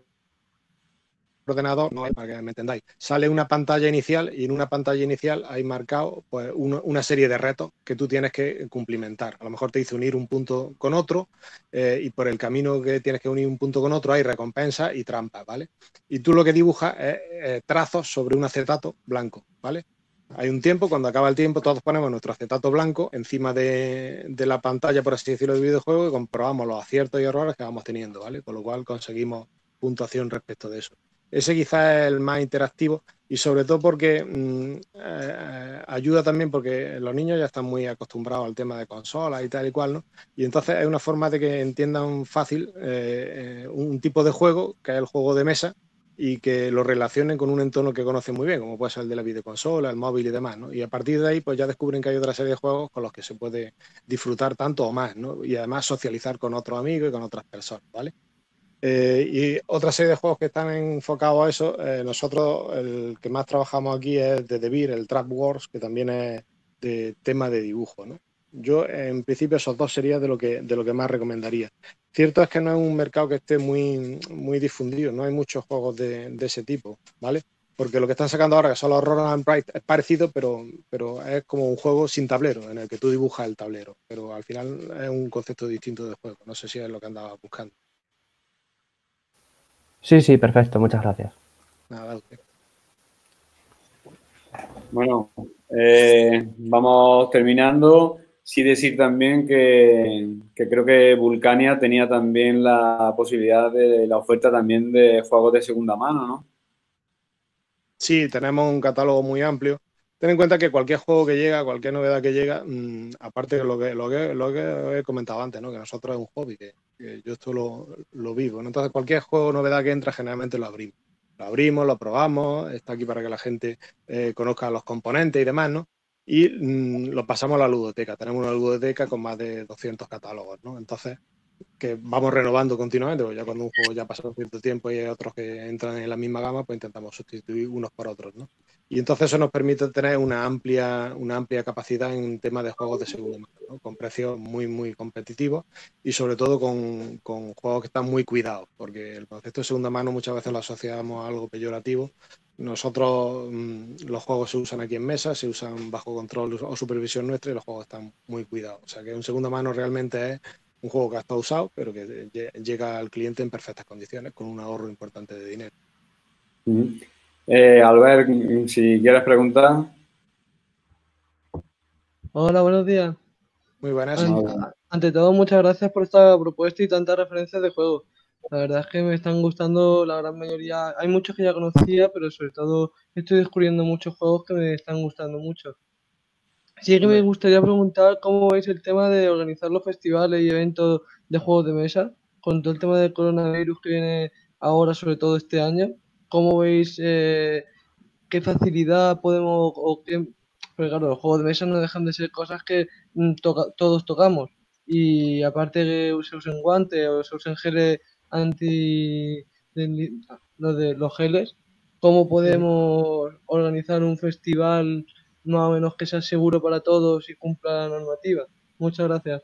ordenador, no, para que me entendáis, sale una pantalla inicial y en una pantalla inicial hay marcado pues, una serie de retos que tú tienes que cumplimentar. A lo mejor te dice unir un punto con otro y por el camino que tienes que unir un punto con otro hay recompensas y trampas, ¿vale? Y tú lo que dibujas es trazos sobre un acetato blanco, ¿vale? Hay un tiempo, cuando acaba el tiempo, todos ponemos nuestro acetato blanco encima de la pantalla, por así decirlo, del videojuego y comprobamos los aciertos y errores que vamos teniendo, ¿vale? Con lo cual conseguimos puntuación respecto de eso. Ese quizás es el más interactivo y sobre todo porque ayuda también porque los niños ya están muy acostumbrados al tema de consolas y tal y cual, ¿no? Y entonces es una forma de que entiendan fácil un tipo de juego, que es el juego de mesa, y que lo relacionen con un entorno que conocen muy bien, como puede ser el de la videoconsola, el móvil y demás, ¿no? Y a partir de ahí, pues ya descubren que hay otra serie de juegos con los que se puede disfrutar tanto o más, ¿no? Y además socializar con otros amigos y con otras personas, ¿vale? Y otra serie de juegos que están enfocados a eso, nosotros el que más trabajamos aquí es de Devir, el Trap Wars, que también es de tema de dibujo, ¿no? Yo, en principio, esos dos serían de lo que más recomendaría. Cierto es que no es un mercado que esté muy difundido, no hay muchos juegos de ese tipo, ¿vale? Porque lo que están sacando ahora, que son los Roll and Write, es parecido, pero es como un juego sin tablero, en el que tú dibujas el tablero. Pero al final es un concepto distinto de juego. No sé si es lo que andaba buscando. Sí, sí, perfecto, muchas gracias. Nada, okay. Bueno, vamos terminando. Sí decir también que creo que Vulcania tenía también la posibilidad de la oferta también de juegos de segunda mano, ¿no? Sí, tenemos un catálogo muy amplio. Ten en cuenta que cualquier juego que llega, cualquier novedad que llega, aparte de lo que he comentado antes, ¿no? Que nosotros es un hobby, que yo esto lo vivo, ¿no? Entonces, cualquier juego o novedad que entra, generalmente lo abrimos. Lo abrimos, lo probamos, está aquí para que la gente conozca los componentes y demás, ¿no? Y lo pasamos a la ludoteca. Tenemos una ludoteca con más de 200 catálogos, ¿no? Entonces, que vamos renovando continuamente, porque ya cuando un juego ya pasa un cierto tiempo y hay otros que entran en la misma gama, pues intentamos sustituir unos por otros, ¿no? Y entonces eso nos permite tener una amplia capacidad en temas de juegos de segunda mano, ¿no? Con precios muy competitivos y sobre todo con juegos que están muy cuidados, porque el concepto de segunda mano muchas veces lo asociamos a algo peyorativo. Nosotros los juegos se usan aquí en mesa, se usan bajo control o supervisión nuestra y los juegos están muy cuidados. O sea que un segunda mano realmente es un juego que ha estado usado, pero que llega al cliente en perfectas condiciones, con un ahorro importante de dinero. Albert, si quieres preguntar. Hola, buenos días. Muy buenas. Ante todo, muchas gracias por esta propuesta y tantas referencias de juegos. La verdad es que me están gustando la gran mayoría. Hay muchos que ya conocía, pero sobre todo estoy descubriendo muchos juegos que me están gustando mucho. Sí que me gustaría preguntar cómo veis el tema de organizar los festivales y eventos de juegos de mesa, con todo el tema del coronavirus que viene ahora, sobre todo este año. ¿Cómo veis qué facilidad podemos, porque claro, los juegos de mesa no dejan de ser cosas que todos tocamos, y aparte que se usen guantes o se usen geles anti los geles, ¿cómo podemos organizar un festival más o menos que sea seguro para todos y cumpla la normativa? Muchas gracias.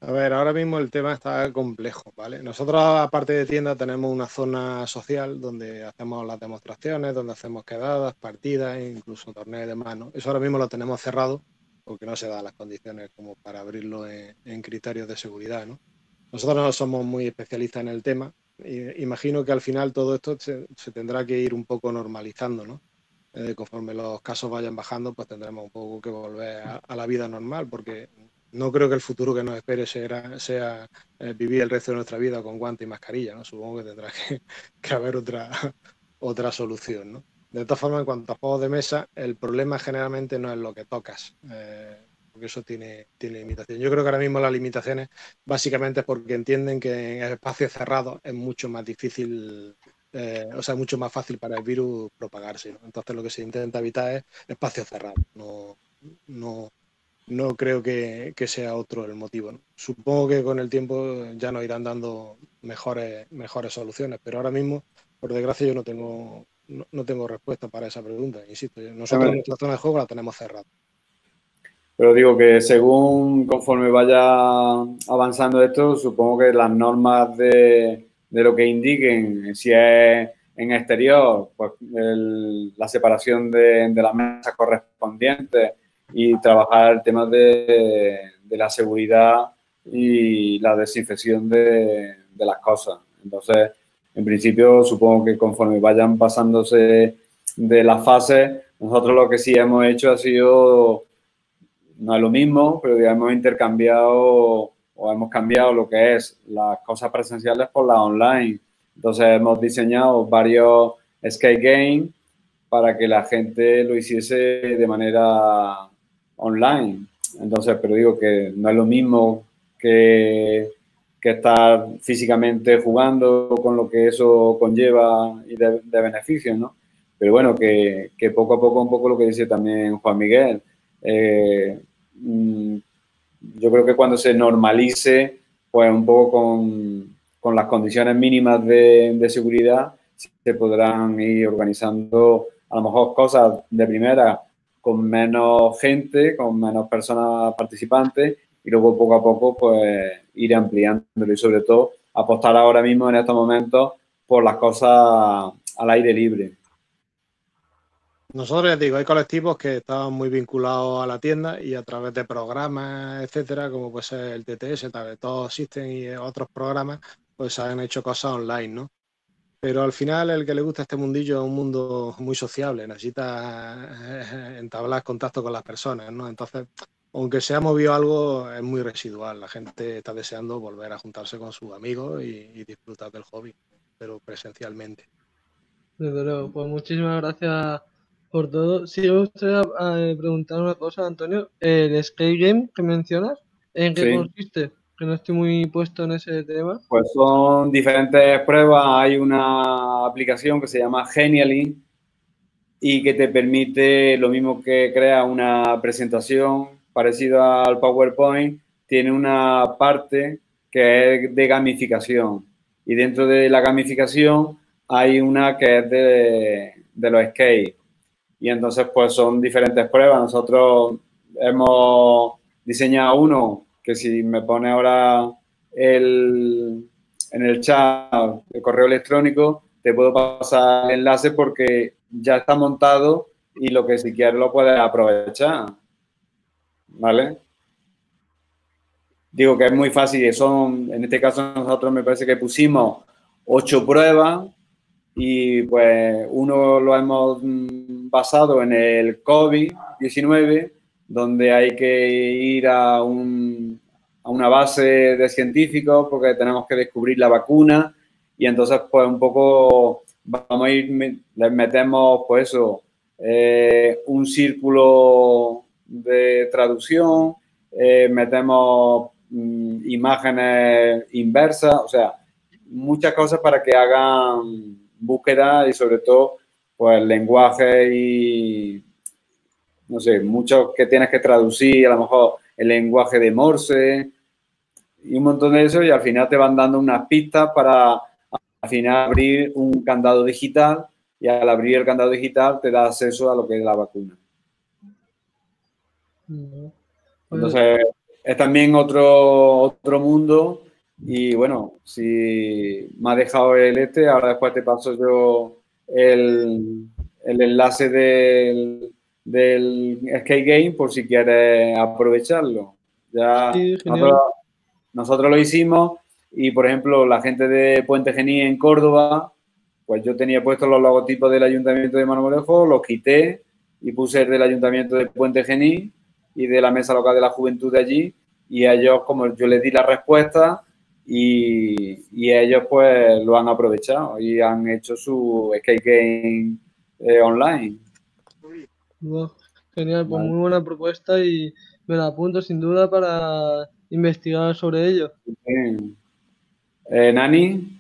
A ver, ahora mismo el tema está complejo, ¿vale? Nosotros, aparte de tienda, tenemos una zona social donde hacemos las demostraciones, donde hacemos quedadas, partidas, incluso torneos y demás, ¿no? Eso ahora mismo lo tenemos cerrado porque no se dan las condiciones como para abrirlo en criterios de seguridad, ¿no? Nosotros no somos muy especialistas en el tema. Imagino que al final todo esto se tendrá que ir un poco normalizando, ¿no? Conforme los casos vayan bajando, pues tendremos un poco que volver a la vida normal, porque no creo que el futuro que nos espere sea vivir el resto de nuestra vida con guante y mascarilla, ¿no? Supongo que tendrá que haber otra solución, ¿no? De todas formas, en cuanto a juegos de mesa, el problema generalmente no es lo que tocas, porque eso tiene limitaciones. Yo creo que ahora mismo las limitaciones básicamente es porque entienden que en espacios cerrados es mucho más difícil, o sea, mucho más fácil para el virus propagarse, ¿no? Entonces lo que se intenta evitar es espacios cerrados. No creo que sea otro el motivo, ¿no? Supongo que con el tiempo ya nos irán dando mejores soluciones, pero ahora mismo, por desgracia, yo no tengo respuesta para esa pregunta. Insisto, nosotros nuestra zona de juego la tenemos cerrada. Pero digo que según conforme vaya avanzando esto, supongo que las normas de de lo que indiquen. Si es en exterior, pues la separación de las mesas correspondientes y trabajar el tema de la seguridad y la desinfección de las cosas. Entonces, en principio, supongo que conforme vayan pasándose de las fases, nosotros lo que sí hemos hecho ha sido, no es lo mismo, pero ya hemos intercambiado o hemos cambiado lo que es las cosas presenciales por las online. Entonces hemos diseñado varios skate games para que la gente lo hiciese de manera online. Entonces, pero digo que no es lo mismo que estar físicamente jugando con lo que eso conlleva y de beneficios, ¿no? Pero bueno, que poco a poco, un poco lo que dice también Juan Miguel, yo creo que cuando se normalice, pues un poco con las condiciones mínimas de seguridad, se podrán ir organizando a lo mejor cosas de primera con menos gente, con menos personas participantes y luego poco a poco pues ir ampliándolo y sobre todo apostar ahora mismo en estos momentos por las cosas al aire libre. Nosotros, ya digo, hay colectivos que estaban muy vinculados a la tienda y a través de programas, etcétera, como puede ser el TTS, tal vez todos existen y otros programas, pues han hecho cosas online, ¿no? Pero al final el que le gusta este mundillo es un mundo muy sociable, necesita entablar contacto con las personas, ¿no? Entonces, aunque se ha movido algo, es muy residual. La gente está deseando volver a juntarse con sus amigos y disfrutar del hobby, pero presencialmente. Desde luego, pues muchísimas gracias por todo. Sí, me gustaría preguntar una cosa, Antonio. El skate game que mencionas, ¿en qué Sí. consiste? Que no estoy muy puesto en ese tema. Pues son diferentes pruebas. Hay una aplicación que se llama Genially y que te permite lo mismo que crea una presentación parecida al PowerPoint, tiene una parte que es de gamificación y dentro de la gamificación hay una que es de los skates y entonces pues son diferentes pruebas. Nosotros hemos diseñado uno que si me pone ahora en el chat el correo electrónico te puedo pasar el enlace porque ya está montado y lo que si quieres lo puedes aprovechar, ¿vale? Digo que es muy fácil, en este caso nosotros me parece que pusimos 8 pruebas y pues uno lo hemos basado en el COVID-19, donde hay que ir a una base de científicos porque tenemos que descubrir la vacuna y entonces pues un poco vamos a ir, les metemos pues eso, un círculo de traducción, metemos imágenes inversas, o sea, muchas cosas para que hagan búsqueda y sobre todo pues lenguaje y no sé, mucho que tienes que traducir, a lo mejor el lenguaje de Morse y un montón de eso y al final te van dando unas pistas para al final abrir un candado digital y al abrir el candado digital te da acceso a lo que es la vacuna. Entonces es también otro mundo y bueno, si me ha dejado ahora después te paso yo el enlace del Skate Game por si quieres aprovecharlo. Ya Sí, genial. nosotros lo hicimos y, por ejemplo, la gente de Puente Genil en Córdoba, pues yo tenía puestos los logotipos del Ayuntamiento de Marmolejo, los quité y puse el del Ayuntamiento de Puente Genil y de la Mesa Local de la Juventud de allí y ellos, como yo les di la respuesta y ellos pues lo han aprovechado y han hecho su skate game online. Wow, genial, pues Vale. muy buena propuesta y me la apunto sin duda para investigar sobre ello. Bien. Nani.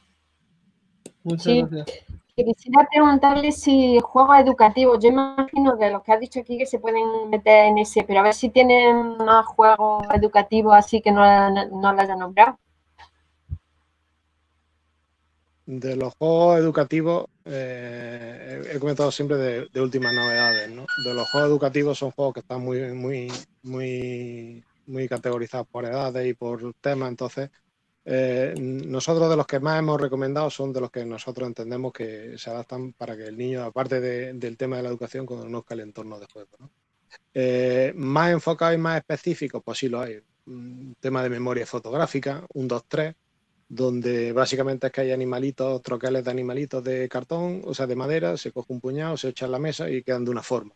Muchas Sí, gracias. quisiera preguntarle si juegos educativos, yo imagino de los que has dicho aquí que se pueden meter en ese, pero a ver si tienen más juegos educativos así que no lo haya nombrado. De los juegos educativos, he comentado siempre de últimas novedades, ¿no? De los juegos educativos son juegos que están muy categorizados por edades y por temas, entonces Nosotros de los que más hemos recomendado son de los que nosotros entendemos que se adaptan para que el niño, aparte del tema de la educación, conozca el entorno de juego, ¿no? Más enfocado y más específico, pues sí lo hay. Tema de memoria fotográfica, 1, 2, 3, donde básicamente es que hay animalitos, troqueles de animalitos de cartón, o sea, de madera, se coge un puñado, se echa en la mesa y quedan de una forma.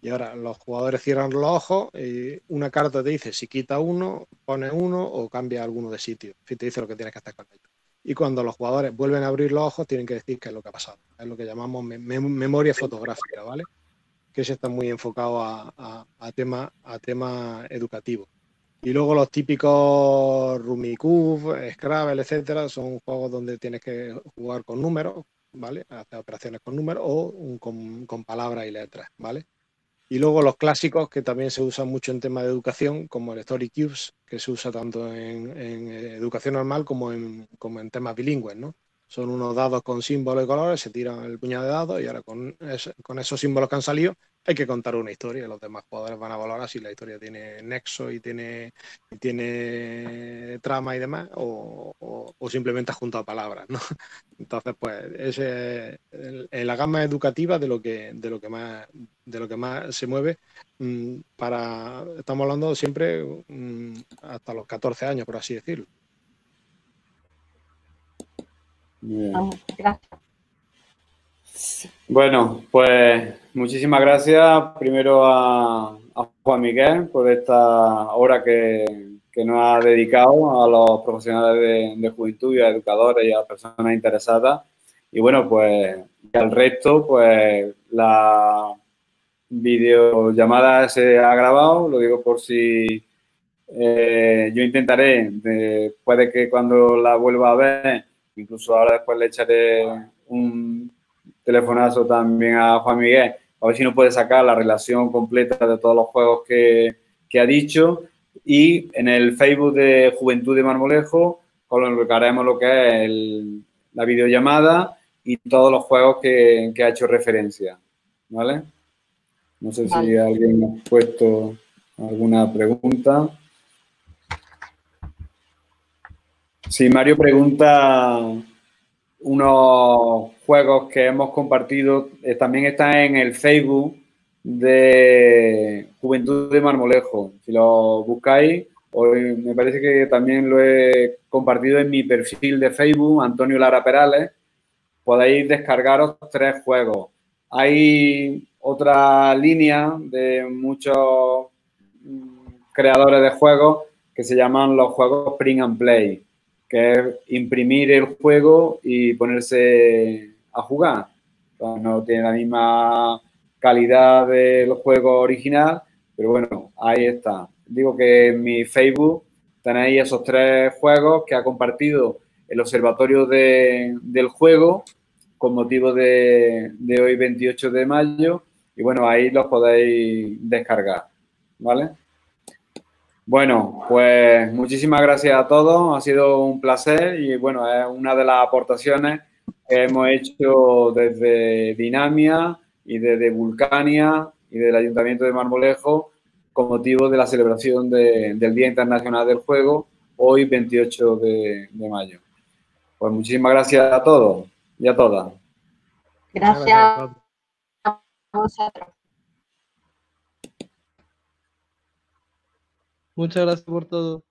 Y ahora los jugadores cierran los ojos y una carta te dice si quita uno, pone uno o cambia alguno de sitio. Si te dice lo que tienes que hacer con ellos. Y cuando los jugadores vuelven a abrir los ojos, tienen que decir qué es lo que ha pasado. Es lo que llamamos memoria fotográfica, ¿vale? Que ese está muy enfocado a tema educativo. Y luego los típicos Rummikub, Scrabble, etcétera, son juegos donde tienes que jugar con números, ¿vale? Hacer operaciones con números o con palabras y letras, ¿vale? Y luego los clásicos que también se usan mucho en temas de educación, como el Story Cubes, que se usa tanto en educación normal como en temas bilingües, ¿no? Son unos dados con símbolos y colores, se tiran el puñado de dados y ahora con esos símbolos que han salido hay que contar una historia. Los demás jugadores van a valorar si la historia tiene nexo y tiene trama y demás o simplemente ha juntado palabras, ¿no? Entonces, pues, ese en la gama educativa de lo que más se mueve estamos hablando siempre hasta los 14 años, por así decirlo. Gracias. Bueno, pues muchísimas gracias primero a Juan Miguel por esta hora que nos ha dedicado a los profesionales de juventud y a educadores y a personas interesadas. Y bueno, pues al resto, pues la videollamada se ha grabado, lo digo por si yo intentaré, puede que cuando la vuelva a ver, incluso ahora después le echaré un telefonazo también a Juan Miguel, a ver si nos puede sacar la relación completa de todos los juegos que ha dicho. Y en el Facebook de Juventud de Marmolejo colocaremos lo que es la videollamada y todos los juegos que ha hecho referencia. ¿Vale? No sé si alguien ha puesto alguna pregunta. Sí, Mario pregunta unos juegos que hemos compartido, también están en el Facebook de Juventud de Marmolejo. Si lo buscáis, hoy me parece que también lo he compartido en mi perfil de Facebook, Antonio Lara Perales. Podéis descargaros 3 juegos. Hay otra línea de muchos creadores de juegos que se llaman los juegos print and play, que es imprimir el juego y ponerse a jugar. Entonces, no tiene la misma calidad del juego original, pero bueno, ahí está. Digo que en mi Facebook tenéis esos 3 juegos que ha compartido el Observatorio del Juego con motivo de hoy 28 de mayo y bueno, ahí los podéis descargar, ¿vale? Bueno, pues muchísimas gracias a todos, ha sido un placer y bueno, es una de las aportaciones que hemos hecho desde Dinamia y desde Vulcania y del Ayuntamiento de Marmolejo con motivo de la celebración del Día Internacional del Juego, hoy 28 de mayo. Pues muchísimas gracias a todos y a todas. Gracias a vosotros. Muchas gracias por todo.